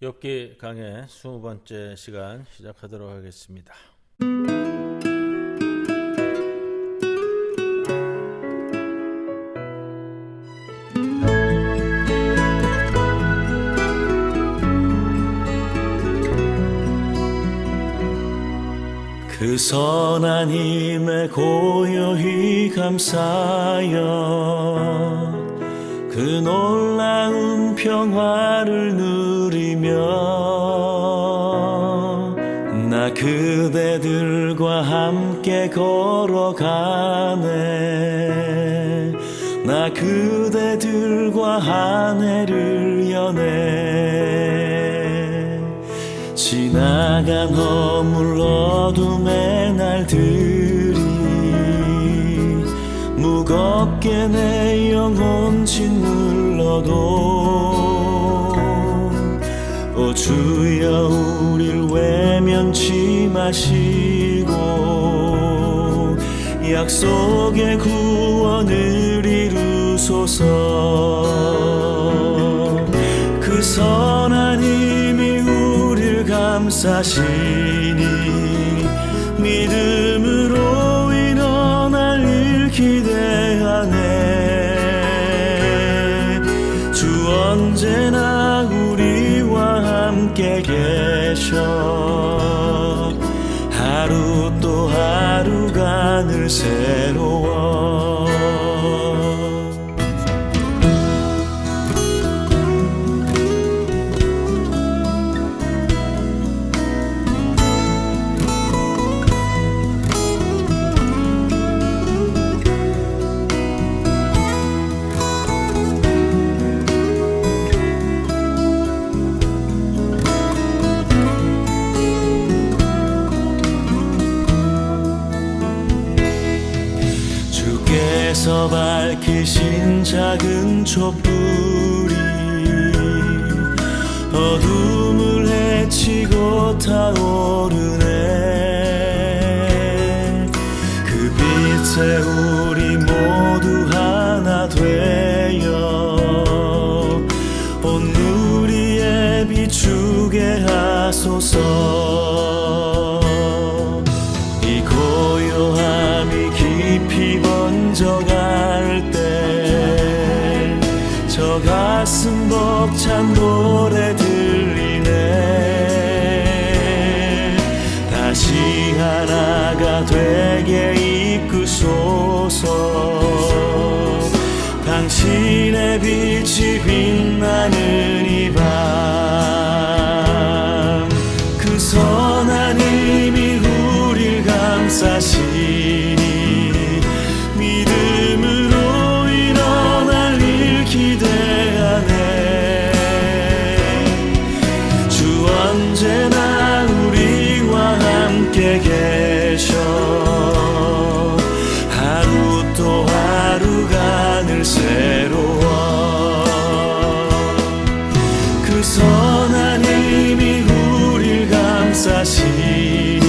욥기 강의 20번째 시간 시작하도록 하겠습니다. 그 선한 힘에 고요히 감사하여 그 놀라운 평화를 누리며 나 그대들과 함께 걸어가네. 나 그대들과 한 해를 여네. 지나간 허물 어둠의 날들이 무겁게 내 영혼 짓눌러도 오 주여 우릴 외면치 마시고 약속의 구원을 이루소서. 그 선한 힘이 우릴 감싸시니 믿음으로 일어날 기대하네. 주 언제나 우리와 함께 계셔. 하루 또 하루가 늘 새로워. 주께서 밝히신 작은 촛불이 어둠을 헤치고 타오르네. 그 빛에 우리 모두 하나 되어 온 누리에 비추게 하소서. 이 고요함이 깊이 번져갈 때 저 가슴 벅찬 노래 들리네. 다시 하나가 되게 이끄소서. 당신의 빛이 빛나는 이 밤. 그 선한 힘이 우릴 감싸시니 믿음으로 일어날 일 기대하네. 주 언제나 우리와 함께 계셔. 하루 또 하루가 늘 새로워. 그 선한 힘이 우릴 감싸시니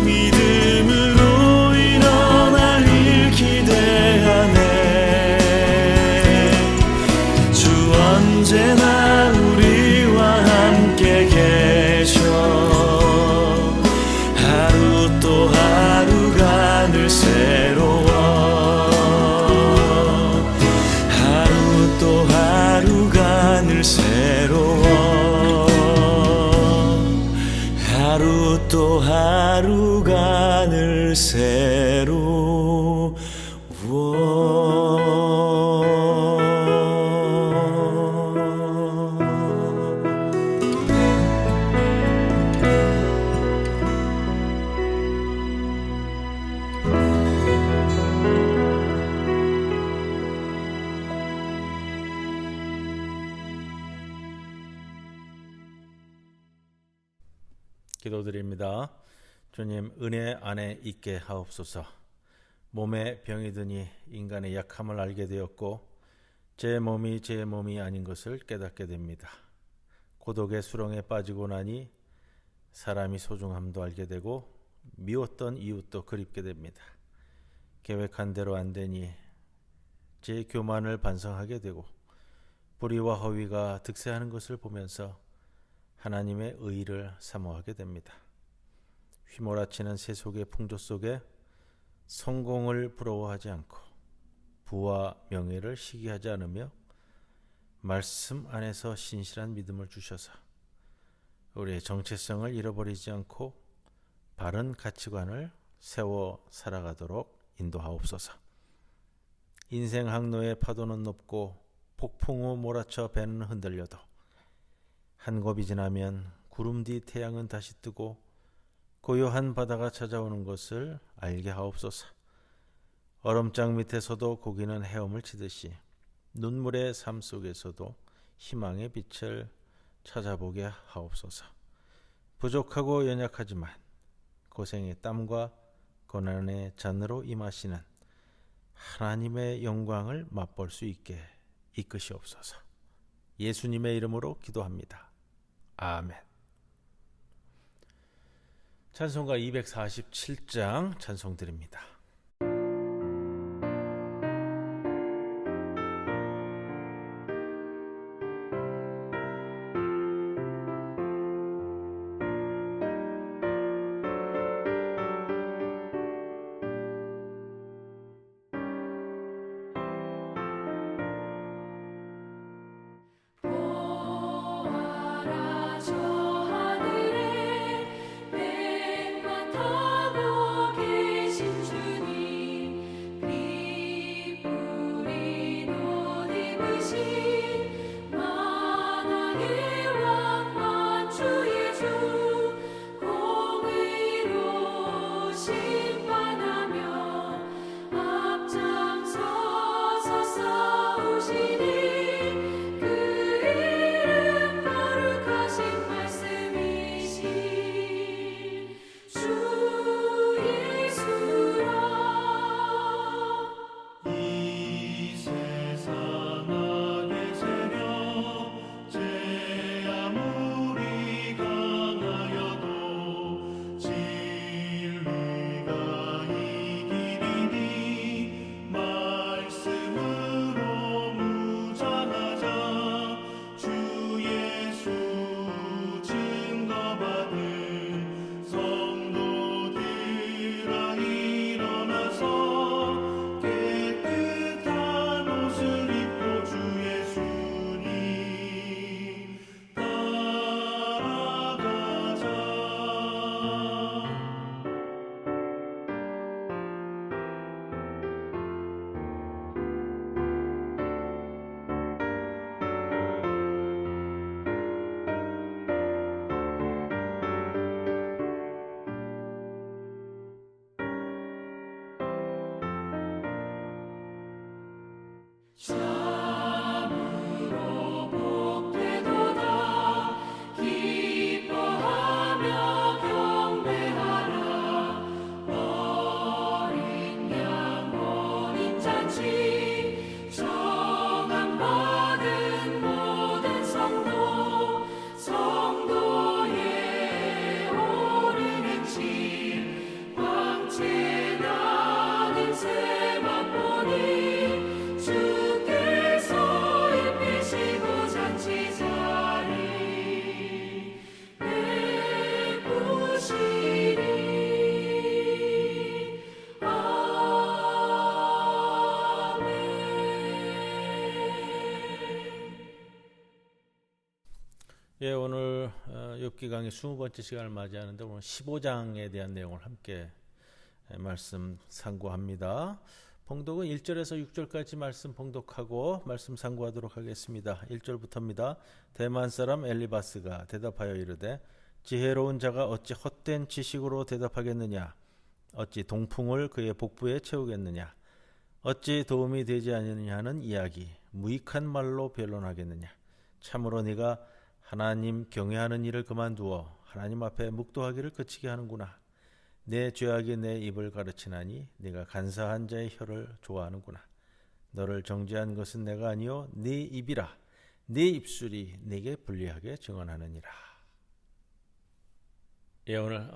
믿음으로 일어날 일 기대하네. 주 언제나 우리와 함께 계셔. 하루 또 하루가 늘 새로워. 하루 또 하루가 늘 새로워. 하루 또 하루가 늘 새로워. 기도드립니다. 주님, 은혜 안에 있게 하옵소서. 몸에 병이 드니 인간의 약함을 알게 되었고 제 몸이 아닌 것을 깨닫게 됩니다. 고독의 수렁에 빠지고 나니 사람이 소중함도 알게 되고 미웠던 이웃도 그립게 됩니다. 계획한 대로 안 되니 제 교만을 반성하게 되고 불의와 허위가 득세하는 것을 보면서 하나님의 의를 사모하게 됩니다. 휘몰아치는 세속의 풍조 속에 성공을 부러워하지 않고 부와 명예를 시기하지 않으며 말씀 안에서 신실한 믿음을 주셔서 우리의 정체성을 잃어버리지 않고 바른 가치관을 세워 살아가도록 인도하옵소서. 인생 항로의 파도는 높고 폭풍우 몰아쳐 배는 흔들려도 한 곱이 지나면 구름 뒤 태양은 다시 뜨고 고요한 바다가 찾아오는 것을 알게 하옵소서. 얼음장 밑에서도 고기는 헤엄을 치듯이 눈물의 삶 속에서도 희망의 빛을 찾아보게 하옵소서. 부족하고 연약하지만 고생의 땀과 고난의 잔으로 임하시는 하나님의 영광을 맛볼 수 있게 이끄시옵소서. 예수님의 이름으로 기도합니다. 아멘. 찬송가 247장 찬송 드립니다. 예, 오늘 욥기 강의 20번째 시간을 맞이하는데 오늘 15장에 대한 내용을 함께 말씀 상고합니다. 봉독은 1절에서 6절까지 말씀 봉독하고 말씀 상고하도록 하겠습니다. 1절부터입니다. 대만 사람 엘리바스가 대답하여 이르되 지혜로운 자가 어찌 헛된 지식으로 대답하겠느냐? 어찌 동풍을 그의 복부에 채우겠느냐? 어찌 도움이 되지 않느냐 하는 이야기 무익한 말로 변론하겠느냐? 참으로 네가 하나님 경외하는 일을 그만두어 하나님 앞에 묵도하기를 그치게 하는구나. 내 죄악이 내 입을 가르치나니 네가 간사한 자의 혀를 좋아하는구나. 너를 정죄한 것은 내가 아니요 네 입이라. 네 입술이 네게 불리하게 증언하느니라. 예, 오늘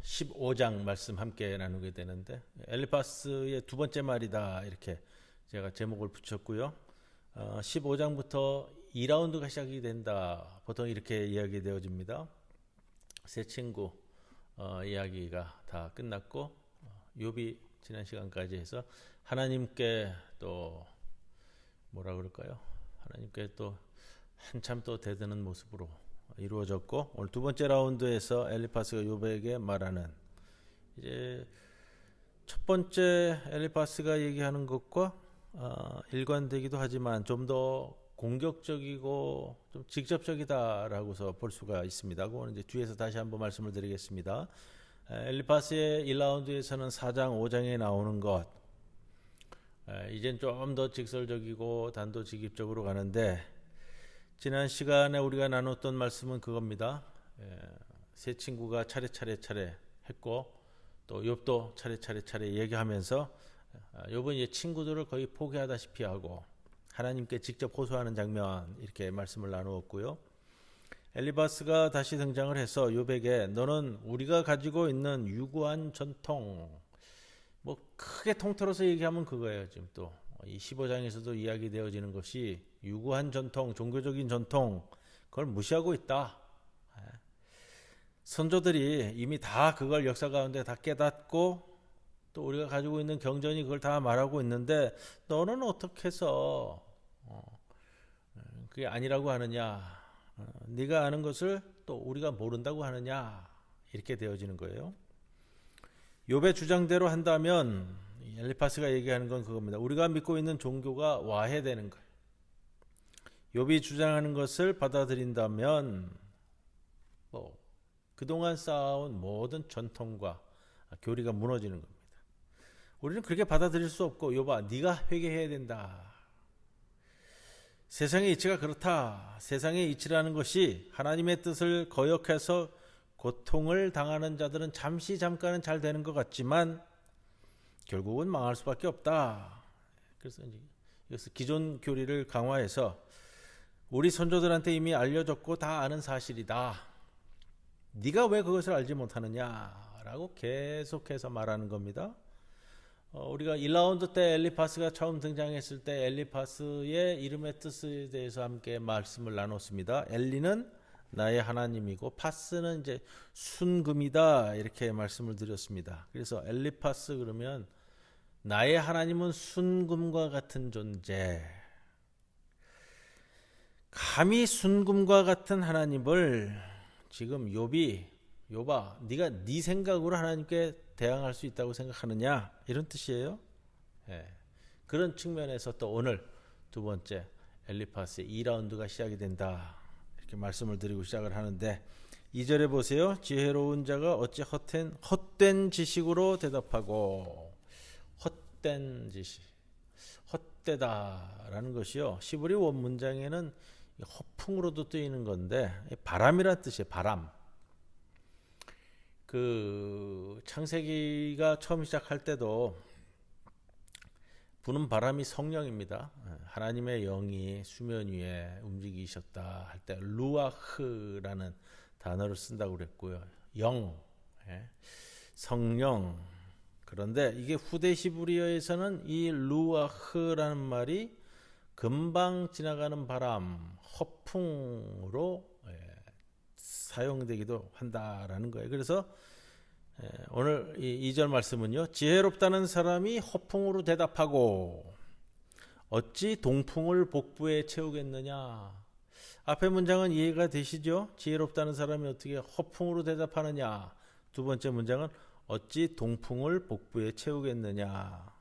15장 말씀 함께 나누게 되는데 엘리바스의 두 번째 말이다 이렇게 제가 제목을 붙였고요. 15장부터 2라운드가 시작이 된다. 보통 이렇게 이야기되어집니다. 세 친구 이야기가 다 끝났고 욥이 지난 시간까지 해서 하나님께 또 뭐라 그럴까요? 하나님께 또 한참 또 대드는 모습으로 이루어졌고, 오늘 두 번째 라운드에서 엘리파스가 욥에게 말하는, 이제 첫 번째 엘리파스가 얘기하는 것과 일관되기도 하지만 좀 더 공격적이고 좀 직접적이다라고서 볼 수가 있습니다. 그거는 이제 뒤에서 다시 한번 말씀을 드리겠습니다. 엘리파스의 1라운드에서는 4장 5장에 나오는 것, 이젠 좀 더 직설적이고 단도직입적으로 가는데, 지난 시간에 우리가 나눴던 말씀은 그겁니다. 세 친구가 차례 했고, 또 욥도 차례 얘기하면서 욥은 이제 친구들을 거의 포기하다시피 하고 하나님께 직접 호소하는 장면, 이렇게 말씀을 나누었고요. 엘리바스가 다시 등장을 해서 욥에게 너는 우리가 가지고 있는 유구한 전통, 뭐 크게 통틀어서 얘기하면 그거예요. 지금 또 이 15장에서도 이야기되어지는 것이 유구한 전통, 종교적인 전통, 그걸 무시하고 있다. 선조들이 이미 다 그걸 역사 가운데 다 깨닫고 또 우리가 가지고 있는 경전이 그걸 다 말하고 있는데 너는 어떻게 해서 그게 아니라고 하느냐, 네가 아는 것을 또 우리가 모른다고 하느냐, 이렇게 되어지는 거예요. 욥의 주장대로 한다면 엘리파스가 얘기하는 건 그겁니다. 우리가 믿고 있는 종교가 와해되는 거예요. 욥이 주장하는 것을 받아들인다면 그동안 쌓아온 모든 전통과 교리가 무너지는 겁니다. 우리는 그렇게 받아들일 수 없고, 욥아 네가 회개해야 된다. 세상의 이치가 그렇다. 세상의 이치라는 것이 하나님의 뜻을 거역해서 고통을 당하는 자들은 잠깐은 잘 되는 것 같지만 결국은 망할 수밖에 없다. 그래서 이것을 기존 교리를 강화해서 우리 선조들한테 이미 알려졌고 다 아는 사실이다. 네가 왜 그것을 알지 못하느냐라고 계속해서 말하는 겁니다. 우리가 1라운드 때 엘리파스가 처음 등장했을 때 엘리파스의 이름의 뜻에 대해서 함께 말씀을 나눴습니다. 엘리는 나의 하나님이고 파스는 이제 순금이다, 이렇게 말씀을 드렸습니다. 그래서 엘리파스 그러면 나의 하나님은 순금과 같은 존재. 감히 순금과 같은 하나님을 지금 욥아 네가 네 생각으로 하나님께 대항할 수 있다고 생각하느냐, 이런 뜻이에요. 그런 측면에서 또 오늘 두 번째 엘리파스의 2라운드가 시작이 된다, 이렇게 말씀을 드리고 시작을 하는데, 2절에 보세요. 지혜로운 자가 어찌 헛된 지식으로 대답하고, 헛된 지식, 헛되다라는 것이요, 시브리 원문장에는 허풍으로도 뜨이는 건데 바람이라는 뜻이에요. 바람. 그 창세기가 처음 시작할 때도 부는 바람이 성령입니다. 하나님의 영이 수면 위에 움직이셨다 할 때 루아흐라는 단어를 쓴다고 그랬고요. 영, 성령. 그런데 이게 후대 히브리어에서는 이 루아흐라는 말이 금방 지나가는 바람, 허풍으로 사용되기도 한다라는 거예요. 그래서 오늘 이 2절 말씀은요, 지혜롭다는 사람이 허풍으로 대답하고 어찌 동풍을 복부에 채우겠느냐. 앞에 문장은 이해가 되시죠? 지혜롭다는 사람이 어떻게 허풍으로 대답하느냐. 두 번째 문장은 어찌 동풍을 복부에 채우겠느냐.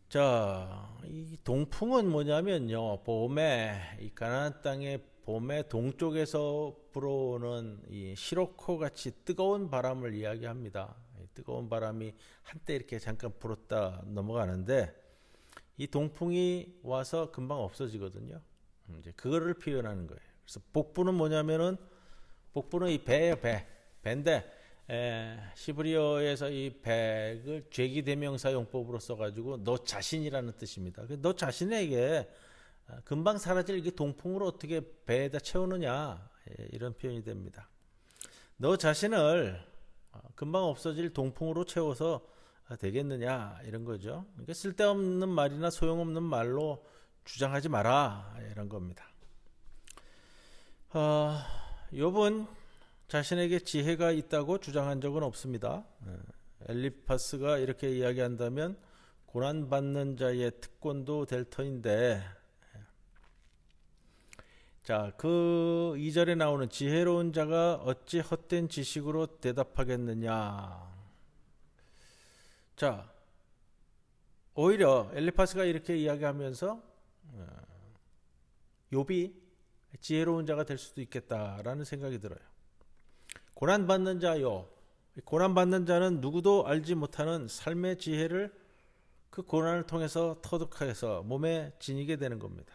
자, 이 동풍은 뭐냐면요, 봄에 이 가나안 땅의 봄에 동쪽에서 불어오는 이 시로코 같이 뜨거운 바람을 이야기합니다. 뜨거운 바람이 한때 이렇게 잠깐 불었다 넘어가는데 이 동풍이 와서 금방 없어지거든요. 이제 그거를 표현하는 거예요. 그래서 복부는 뭐냐면은, 복부는 이 배예요, 배인데 시브리어에서 이 백을 죄기대명사 용법으로 써가지고 너 자신이라는 뜻입니다. 너 자신에게 금방 사라질 이게 동풍으로 어떻게 배에다 채우느냐, 이런 표현이 됩니다. 너 자신을 금방 없어질 동풍으로 채워서 되겠느냐, 이런 거죠. 그러니까 쓸데없는 말이나 소용없는 말로 주장하지 마라 이런 겁니다. 욥은 자신에게 지혜가 있다고 주장한 적은 없습니다. 엘리파스가 이렇게 이야기한다면 고난받는 자의 특권도 될 터인데, 자, 그 2절에 나오는 지혜로운 자가 어찌 헛된 지식으로 대답하겠느냐. 자, 오히려 엘리파스가 이렇게 이야기하면서 욥이 지혜로운 자가 될 수도 있겠다라는 생각이 들어요. 고난받는 자요. 고난받는 자는 누구도 알지 못하는 삶의 지혜를 그 고난을 통해서 터득해서 몸에 지니게 되는 겁니다.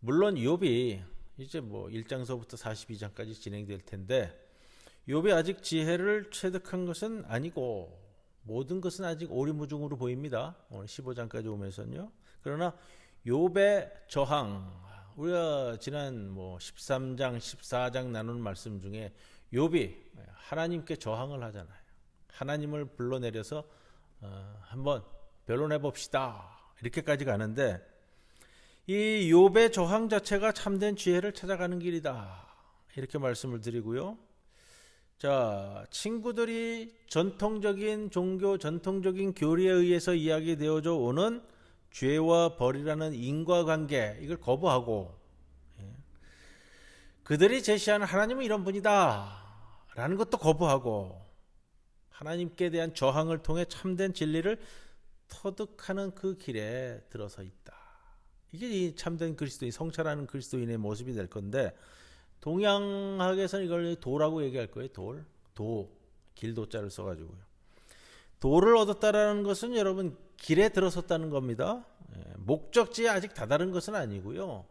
물론 욥이 이제 뭐 1장서부터 42장까지 진행될 텐데, 욥이 아직 지혜를 체득한 것은 아니고 모든 것은 아직 오리무중으로 보입니다. 오늘 15장까지 오면서는요. 그러나 욥의 저항, 우리가 지난 뭐 13장, 14장 나누는 말씀 중에 욥이 하나님께 저항을 하잖아요. 하나님을 불러내려서 한번 변론해 봅시다. 이렇게까지 가는데, 이 욥의 저항 자체가 참된 지혜를 찾아가는 길이다. 이렇게 말씀을 드리고요. 자, 친구들이 전통적인 종교, 전통적인 교리에 의해서 이야기되어져 오는 죄와 벌이라는 인과관계, 이걸 거부하고, 그들이 제시하는 하나님은 이런 분이다 라는 것도 거부하고, 하나님께 대한 저항을 통해 참된 진리를 터득하는 그 길에 들어서 있다. 이게 이 참된 그리스도인, 성찰하는 그리스도인의 모습이 될 건데, 동양학에서는 이걸 도라고 얘기할 거예요. 길도자를 써가지고요. 도를 얻었다라는 것은 여러분 길에 들어섰다는 겁니다. 목적지에 아직 다다른 것은 아니고요.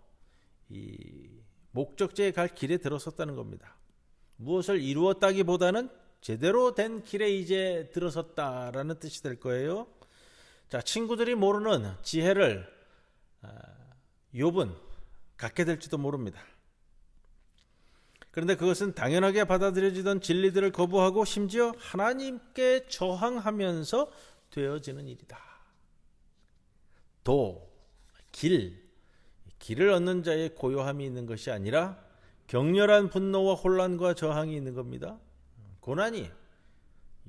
이 목적지에 갈 길에 들어섰다는 겁니다. 무엇을 이루었다기보다는 제대로 된 길에 이제 들어섰다라는 뜻이 될 거예요. 자, 친구들이 모르는 지혜를 욥은 갖게 될지도 모릅니다. 그런데 그것은 당연하게 받아들여지던 진리들을 거부하고 심지어 하나님께 저항하면서 되어지는 일이다. 길을 얻는 자의 고요함이 있는 것이 아니라 격렬한 분노와 혼란과 저항이 있는 겁니다. 고난이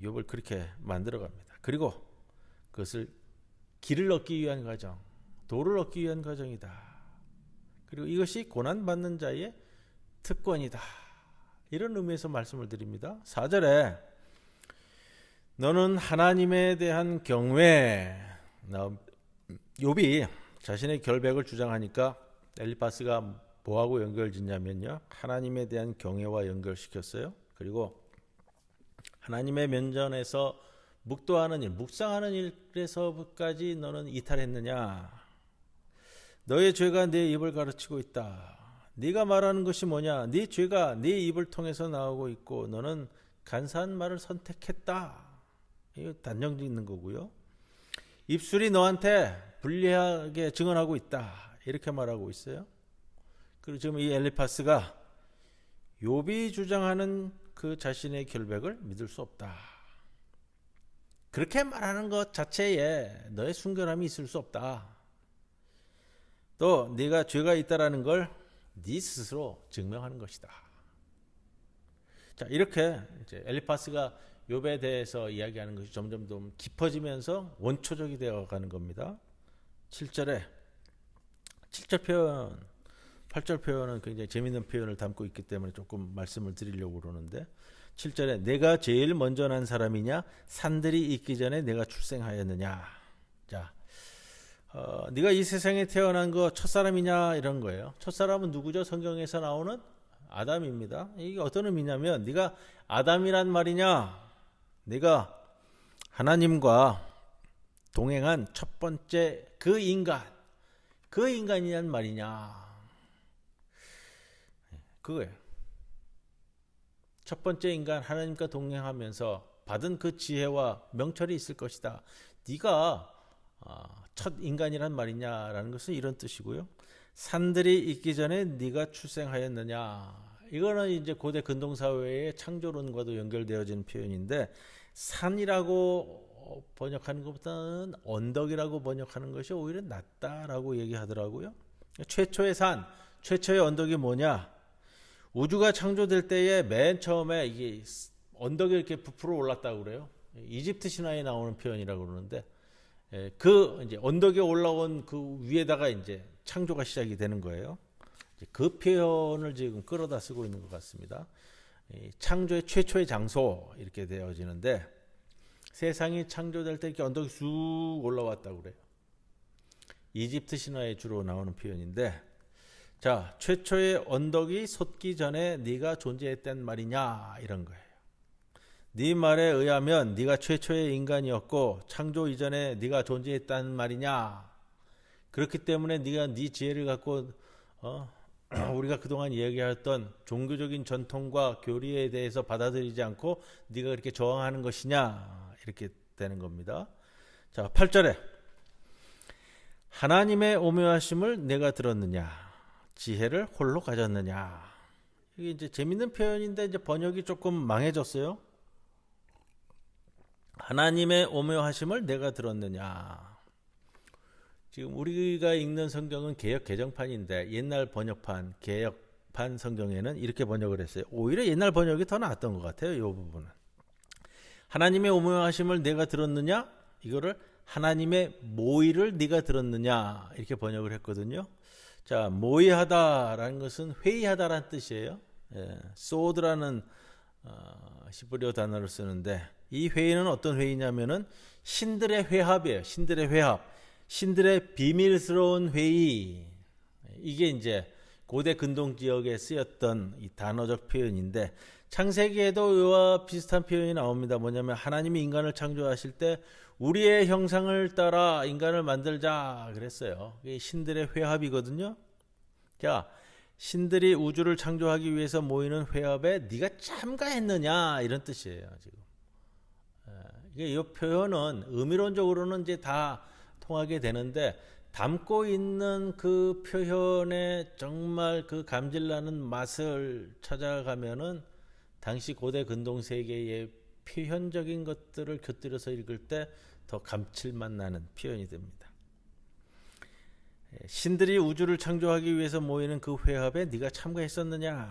욥을 그렇게 만들어갑니다. 그리고 그것을 길을 얻기 위한 과정, 도를 얻기 위한 과정이다. 그리고 이것이 고난받는 자의 특권이다. 이런 의미에서 말씀을 드립니다. 4절에 너는 하나님에 대한 경외, 욥이 자신의 결백을 주장하니까 엘리파스가 뭐하고 연결짓냐면요, 하나님에 대한 경외와 연결시켰어요. 그리고 하나님의 면전에서 묵도하는 일, 묵상하는 일에서까지 너는 이탈했느냐. 너의 죄가 네 입을 가르치고 있다. 네가 말하는 것이 뭐냐? 네 죄가 네 입을 통해서 나오고 있고 너는 간사한 말을 선택했다. 이거 단정 짓는 거고요. 입술이 너한테 불리하게 증언하고 있다. 이렇게 말하고 있어요. 그리고 지금 이 엘리파스가 욥이 주장하는 그 자신의 결백을 믿을 수 없다. 그렇게 말하는 것 자체에 너의 순결함이 있을 수 없다. 또 네가 죄가 있다라는 걸 네 스스로 증명하는 것이다. 자, 이렇게 이제 엘리파스가 욥에 대해서 이야기하는 것이 점점 더 깊어지면서 원초적이 되어가는 겁니다. 7절 표현, 8절 표현은 굉장히 재미있는 표현을 담고 있기 때문에 조금 말씀을 드리려고 그러는데, 7절에 내가 제일 먼저 난 사람이냐? 산들이 있기 전에 내가 출생하였느냐? 자, 네가 이 세상에 태어난 거 첫사람이냐? 이런 거예요. 첫사람은 누구죠? 성경에서 나오는 아담입니다. 이게 어떤 의미냐면, 네가 아담이란 말이냐? 네가 하나님과 동행한 첫 번째 그 인간이란 말이냐? 그거예요. 첫 번째 인간, 하나님과 동행하면서 받은 그 지혜와 명철이 있을 것이다. 네가 첫 인간이란 말이냐라는 것은 이런 뜻이고요. 산들이 있기 전에 네가 출생하였느냐. 이거는 이제 고대 근동사회의 창조론과도 연결되어지는 표현인데, 산이라고 번역하는 것보다는 언덕이라고 번역하는 것이 오히려 낫다라고 얘기하더라고요. 최초의 산, 최초의 언덕이 뭐냐? 우주가 창조될 때에 맨 처음에 이게 언덕이 이렇게 부풀어 올랐다고 그래요. 이집트 신화에 나오는 표현이라고 그러는데, 그 이제 언덕에 올라온 그 위에다가 이제 창조가 시작이 되는 거예요. 그 표현을 지금 끌어다 쓰고 있는 것 같습니다. 창조의 최초의 장소 이렇게 되어지는데, 세상이 창조될 때 이렇게 언덕이 쑥 올라왔다고 그래요. 이집트 신화에 주로 나오는 표현인데, 자, 최초의 언덕이 솟기 전에 네가 존재했단 말이냐 이런 거예요. 네 말에 의하면 네가 최초의 인간이었고 창조 이전에 네가 존재했단 말이냐. 그렇기 때문에 네가 네 지혜를 갖고 우리가 그동안 얘기했던 종교적인 전통과 교리에 대해서 받아들이지 않고 네가 그렇게 저항하는 것이냐 이렇게 되는 겁니다. 자, 8절에 하나님의 오묘하심을 내가 들었느냐, 지혜를 홀로 가졌느냐. 이게 이제 재밌는 표현인데 이제 번역이 조금 망해졌어요. 하나님의 오묘하심을 내가 들었느냐. 지금 우리가 읽는 성경은 개역 개정판인데 옛날 번역판, 개역판 성경에는 이렇게 번역을 했어요. 오히려 옛날 번역이 더 나았던 것 같아요. 이 부분은. 하나님의 오묘하심을 내가 들었느냐? 이거를 하나님의 모의를 네가 들었느냐? 이렇게 번역을 했거든요. 자, 모의하다라는 것은 회의하다라는 뜻이에요. 소드라는 시브리어 단어를 쓰는데 이 회의는 어떤 회의냐면은 신들의 회합이에요. 신들의 회합. 신들의 비밀스러운 회의. 이게 이제 고대 근동 지역에 쓰였던 이 단어적 표현인데 창세기에도 이와 비슷한 표현이 나옵니다. 뭐냐면 하나님이 인간을 창조하실 때 우리의 형상을 따라 인간을 만들자 그랬어요. 이게 신들의 회합이거든요. 자, 신들이 우주를 창조하기 위해서 모이는 회합에 네가 참가했느냐 이런 뜻이에요. 지금 이게 이 표현은 의미론적으로는 이제 다 통하게 되는데 담고 있는 그 표현에 정말 그 감질나는 맛을 찾아가면은 당시 고대 근동 세계의 표현적인 것들을 곁들여서 읽을 때 더 감칠맛 나는 표현이 됩니다. 신들이 우주를 창조하기 위해서 모이는 그 회합에 네가 참가했었느냐?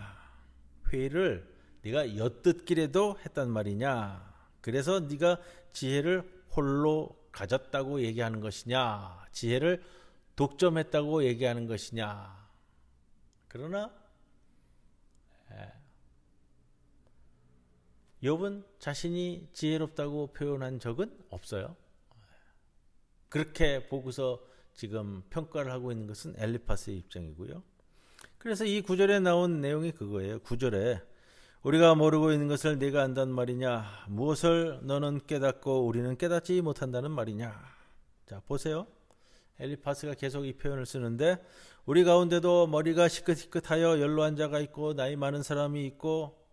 회의를 네가 엿듣기라도 했단 말이냐? 그래서 네가 지혜를 홀로 가졌다고 얘기하는 것이냐? 지혜를 독점했다고 얘기하는 것이냐? 그러나 욥은 자신이 지혜롭다고 표현한 적은 없어요. 그렇게 보고서 지금 평가를 하고 있는 것은 엘리파스의 입장이고요. 그래서 이 구절에 나온 내용이 그거예요. 9절에 우리가 모르고 있는 것을 네가 안단 말이냐, 무엇을 너는 깨닫고 우리는 깨닫지 못한다는 말이냐. 자, 보세요. 엘리파스가 계속 이 표현을 쓰는데 우리 가운데도 머리가 시끗시끗하여 연로한 자가 있고 나이 많은 사람이 있고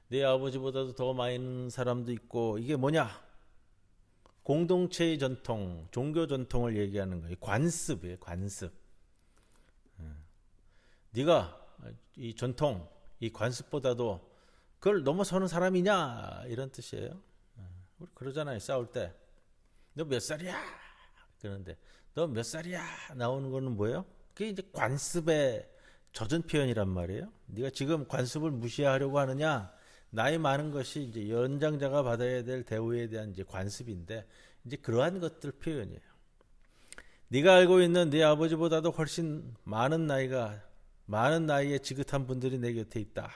내 아버지보다도 더 많은 사람도 있고. 이게 뭐냐? 공동체의 전통, 종교 전통을 얘기하는 거예요. 관습이에요. 관습. 네가 이 전통, 이 관습보다도 그걸 넘어서는 사람이냐 이런 뜻이에요. 우리 그러잖아요. 싸울 때 너 몇 살이야? 그런데 너 몇 살이야? 나오는 거는 뭐예요? 그게 이제 관습의 젖은 표현이란 말이에요. 네가 지금 관습을 무시하려고 하느냐? 나이 많은 것이 이제 연장자가 받아야 될 대우에 대한 이제 관습인데 이제 그러한 것들 표현이에요. 네가 알고 있는 네 아버지보다도 훨씬 많은 나이에 지긋한 분들이 내 곁에 있다.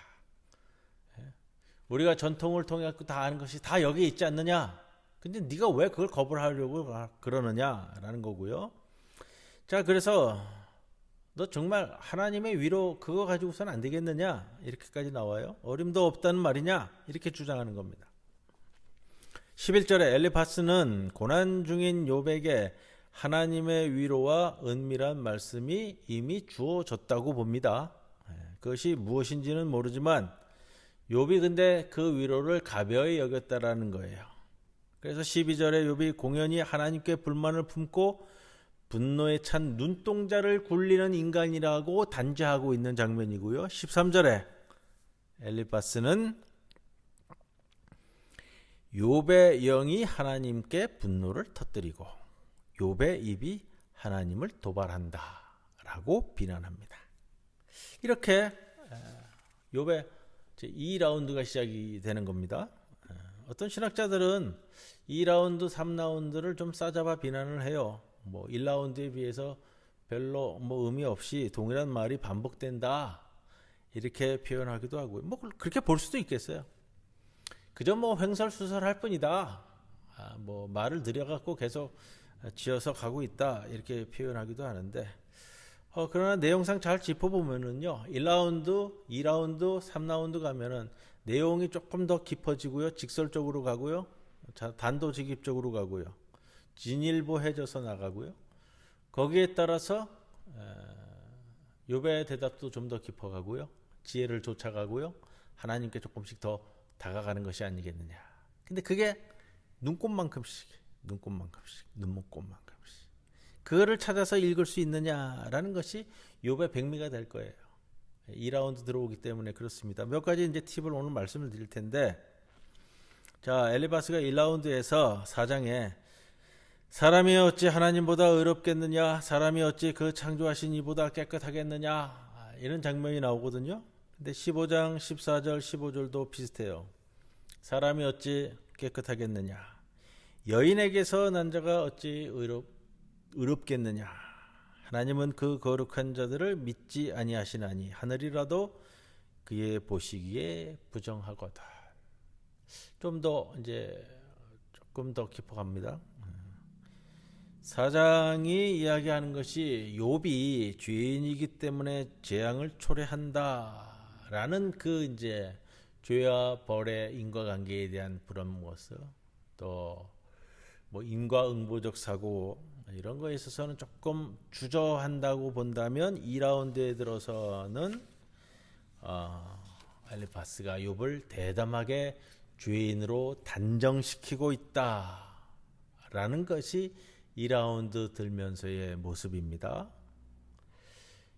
우리가 전통을 통해 다 아는 것이 다 여기에 있지 않느냐? 근데 네가 왜 그걸 거부하려고 그러느냐라는 거고요. 자, 그래서 너 정말 하나님의 위로 그거 가지고서는 안 되겠느냐? 이렇게까지 나와요. 어림도 없다는 말이냐? 이렇게 주장하는 겁니다. 11절에 엘리파스는 고난 중인 욥에게 하나님의 위로와 은밀한 말씀이 이미 주어졌다고 봅니다. 그것이 무엇인지는 모르지만 욥이 근데 그 위로를 가벼이 여겼다라는 거예요. 그래서 12절에 욥이 공연히 하나님께 불만을 품고 분노에 찬 눈동자를 굴리는 인간이라고 단죄하고 있는 장면이고요. 13절에 엘리파스는 욥의 영이 하나님께 분노를 터뜨리고 욥의 입이 하나님을 도발한다라고 비난합니다. 이렇게 욥의 2라운드가 시작이 되는 겁니다. 어떤 신학자들은 2라운드, 3라운드를 좀 싸잡아 비난을 해요. 1라운드에 비해서 별로 의미 없이 동일한 말이 반복된다 이렇게 표현하기도 하고요. 그렇게 볼 수도 있겠어요. 그저 횡설수설할 뿐이다. 말을 들여갖고 계속 지어서 가고 있다 이렇게 표현하기도 하는데 그러나 내용상 잘 짚어보면은요 1라운드, 2라운드, 3라운드 가면은 내용이 조금 더 깊어지고요. 직설적으로 가고요. 단도직입적으로 가고요. 진일보해져서 나가고요. 거기에 따라서 욥의 대답도 좀 더 깊어가고요. 지혜를 쫓아가고요. 하나님께 조금씩 더 다가가는 것이 아니겠느냐. 근데 그게 눈곱만큼씩 그거를 찾아서 읽을 수 있느냐라는 것이 욥의 백미가 될 거예요. 2라운드 들어오기 때문에 그렇습니다. 몇 가지 이제 팁을 오늘 말씀을 드릴 텐데, 자, 엘리바스가 1라운드에서 4장에 사람이 어찌 하나님보다 의롭겠느냐, 사람이 어찌 그 창조하신 이보다 깨끗하겠느냐, 이런 장면이 나오거든요. 근데 15장 14절 15절도 비슷해요. 사람이 어찌 깨끗하겠느냐, 여인에게서 난 자가 어찌 의롭겠느냐, 하나님은 그 거룩한 자들을 믿지 아니하시나니 하늘이라도 그의 보시기에 부정하거다. 좀 더 이제 조금 더 깊어갑니다. 사장이 이야기하는 것이 욥이 죄인이기 때문에 재앙을 초래한다라는 그 이제 죄와 벌의 인과관계에 대한 불안 모습, 또 인과응보적 사고 이런 거에 있어서는 조금 주저한다고 본다면 2라운드에 들어서는 엘리파스가 욥을 대담하게 죄인으로 단정시키고 있다라는 것이 2라운드 들면서의 모습입니다.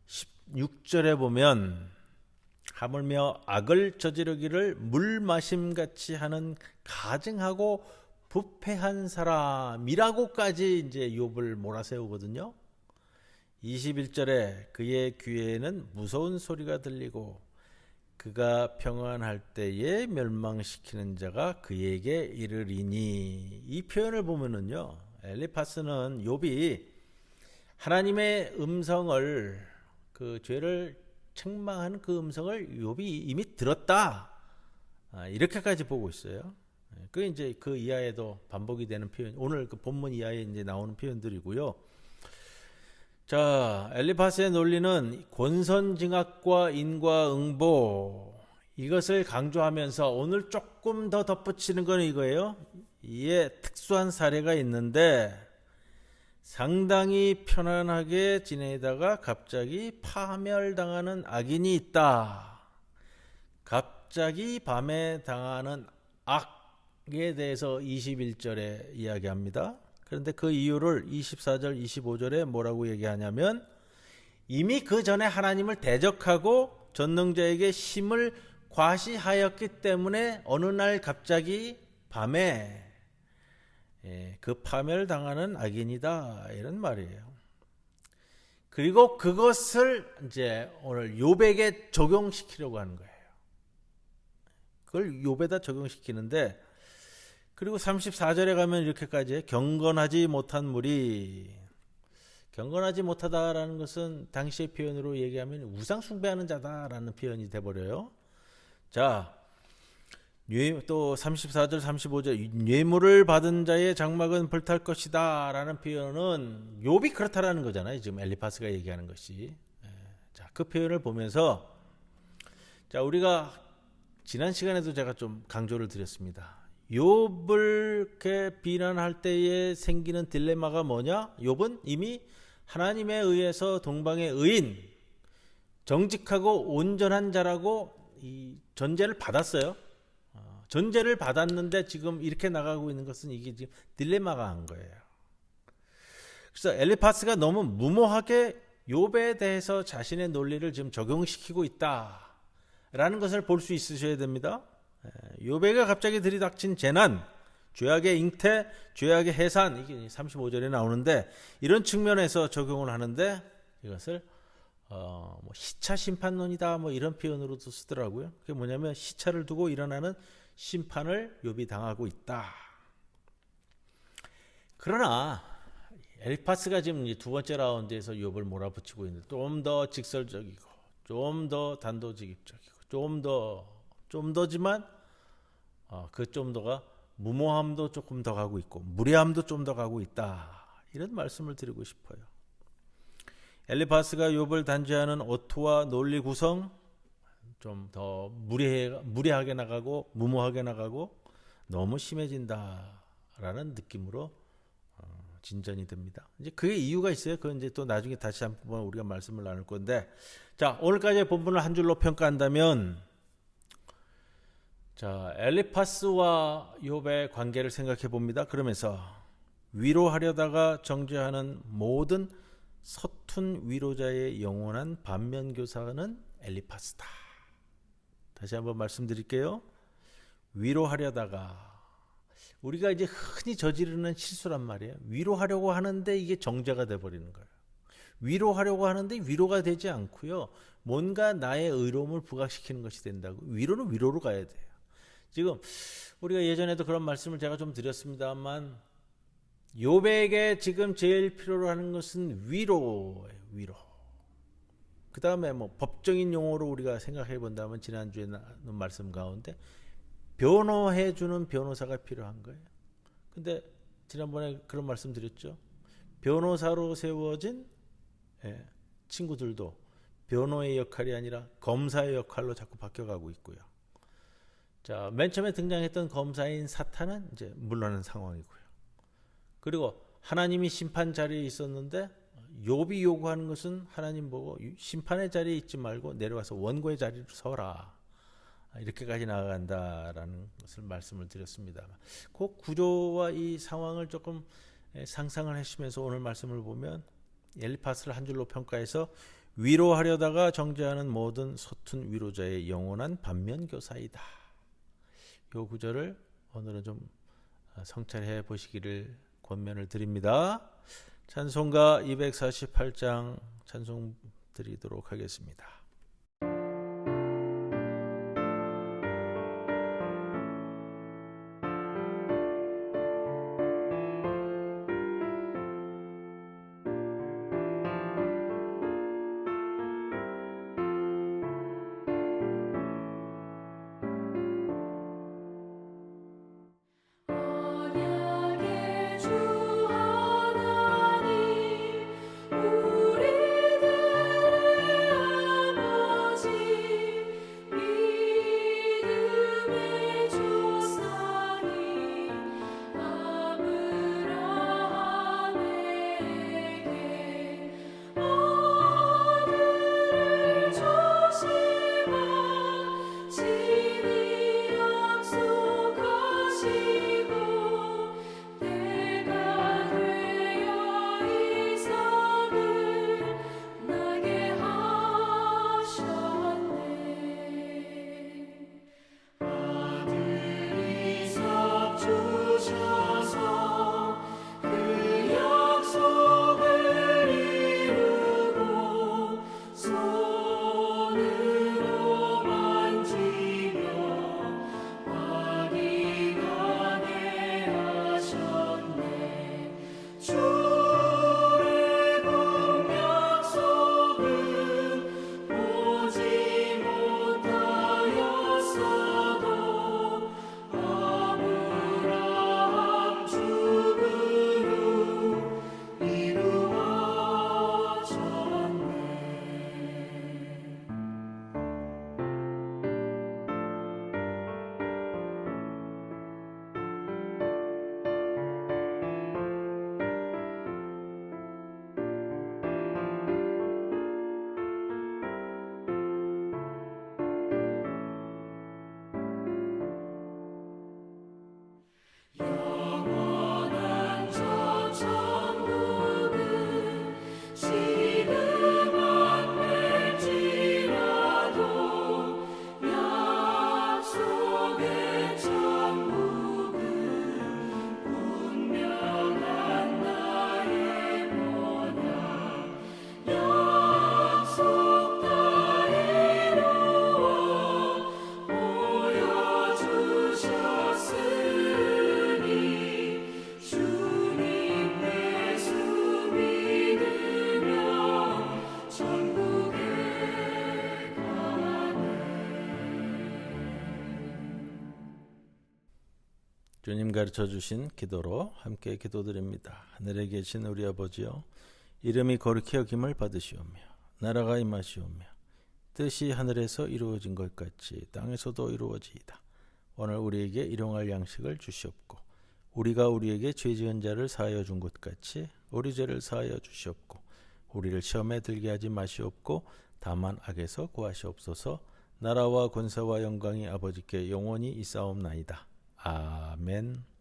16절에 보면 하물며 악을 저지르기를 물 마심같이 하는 가증하고 부패한 사람이라고까지 이제 욥을 몰아세우거든요. 21절에 그의 귀에는 무서운 소리가 들리고 그가 평안할 때에 멸망시키는 자가 그에게 이르리니, 이 표현을 보면은요, 엘리파스는 욥이 하나님의 음성을, 그 죄를 책망하는 그 음성을 욥이 이미 들었다, 이렇게까지 보고 있어요. 그 이제 그 이하에도 반복이 되는 표현, 오늘 그 본문 이하에 이제 나오는 표현들이고요. 자, 엘리파스의 논리는 권선징악과 인과응보, 이것을 강조하면서 오늘 조금 더 덧붙이는 건 이거예요. 이에 특수한 사례가 있는데 상당히 편안하게 지내다가 갑자기 파멸당하는 악인이 있다. 갑자기 밤에 당하는 악에 대해서 21절에 이야기합니다. 그런데 그 이유를 24절 25절에 뭐라고 얘기하냐면, 이미 그 전에 하나님을 대적하고 전능자에게 힘을 과시하였기 때문에 어느 날 갑자기 밤에 그 파멸당하는 악인이다, 이런 말이에요. 그리고 그것을 이제 오늘 욥에게 적용시키려고 하는 거예요. 그걸 욥에다 적용시키는데, 그리고 34절에 가면 이렇게까지 해요. 경건하지 못한 무리. 경건하지 못하다라는 것은 당시의 표현으로 얘기하면 우상 숭배하는 자다라는 표현이 돼버려요. 자, 또 34절 35절 뇌물을 받은 자의 장막은 불탈 것이다 라는 표현은 욥이 그렇다라는 거잖아요. 지금 엘리파스가 얘기하는 것이. 자, 그 표현을 보면서, 자, 우리가 지난 시간에도 제가 좀 강조를 드렸습니다. 욥을 이렇게 비난할 때에 생기는 딜레마가 뭐냐? 욥은 이미 하나님에 의해서 동방의 의인, 정직하고 온전한 자라고 이 전제를 받았어요. 전제를 받았는데 지금 이렇게 나가고 있는 것은 이게 지금 딜레마가 한 거예요. 그래서 엘리파스가 너무 무모하게 욥에 대해서 자신의 논리를 지금 적용시키고 있다라는 것을 볼 수 있으셔야 됩니다. 욥에게 갑자기 들이닥친 재난, 죄악의 잉태, 죄악의 해산, 이게 35절에 나오는데 이런 측면에서 적용을 하는데 이것을 뭐 시차 심판론이다 뭐 이런 표현으로도 쓰더라고요. 그게 뭐냐면 시차를 두고 일어나는 심판을 욥이 당하고 있다. 그러나 엘리파스가 지금 이제 두 번째 라운드에서 욥을 몰아붙이고 있는데 좀 더 직설적이고 좀 더 단도직입적이고 좀 더지만 그 좀 더가 무모함도 조금 더 가고 있고 무례함도 좀 더 가고 있다. 이런 말씀을 드리고 싶어요. 엘리파스가 욥을 단죄하는 어투와 논리 구성 좀 더 무례하게 나가고 무모하게 나가고 너무 심해진다라는 느낌으로 진전이 됩니다. 이제 그게 이유가 있어요. 그건 이제 또 나중에 다시 한번 우리가 말씀을 나눌 건데, 자 오늘까지의 본문을 한 줄로 평가한다면, 자 엘리파스와 욥의 관계를 생각해 봅니다. 그러면서 위로하려다가 정죄하는 모든 서툰 위로자의 영원한 반면교사는 엘리파스다. 다시 한번 말씀드릴게요. 위로하려다가, 우리가 이제 흔히 저지르는 실수란 말이에요. 위로하려고 하는데 이게 정죄가 돼버리는 거예요. 위로하려고 하는데 위로가 되지 않고요. 뭔가 나의 의로움을 부각시키는 것이 된다고. 위로는 위로로 가야 돼요. 지금 우리가 예전에도 그런 말씀을 제가 좀 드렸습니다만, 욥에게 지금 제일 필요로 하는 것은 위로예요. 위로. 그 다음에 뭐 법적인 용어로 우리가 생각해 본다면 지난주에 나눈 말씀 가운데 변호해 주는 변호사가 필요한 거예요. 근데 지난번에 그런 말씀 드렸죠. 변호사로 세워진 친구들도 변호의 역할이 아니라 검사의 역할로 자꾸 바뀌어가고 있고요. 자, 맨 처음에 등장했던 검사인 사탄은 이제 물러난 상황이고요. 그리고 하나님이 심판 자리에 있었는데 욥이 요구하는 것은 하나님 보고 심판의 자리에 있지 말고 내려와서 원고의 자리로 서라. 이렇게까지 나아간다라는 것을 말씀을 드렸습니다. 그 구조와 이 상황을 조금 상상을 하시면서 오늘 말씀을 보면 엘리파스를 한 줄로 평가해서 위로하려다가 정죄하는 모든 서툰 위로자의 영원한 반면교사이다. 이 구절을 오늘은 좀 성찰해 보시기를 권면을 드립니다. 찬송가 248장 찬송 드리도록 하겠습니다. 주님 가르쳐 주신 기도로 함께 기도드립니다. 하늘에 계신 우리 아버지여, 이름이 거룩히 여김을 받으시오며 나라가 임하시오며 뜻이 하늘에서 이루어진 것 같이 땅에서도 이루어지이다. 오늘 우리에게 일용할 양식을 주시옵고 우리가 우리에게 죄 지은 자를 사하여 준 것 같이 우리 죄를 사하여 주시옵고 우리를 시험에 들게 하지 마시옵고 다만 악에서 구하시옵소서. 나라와 권세와 영광이 아버지께 영원히 있사옵나이다. 아멘.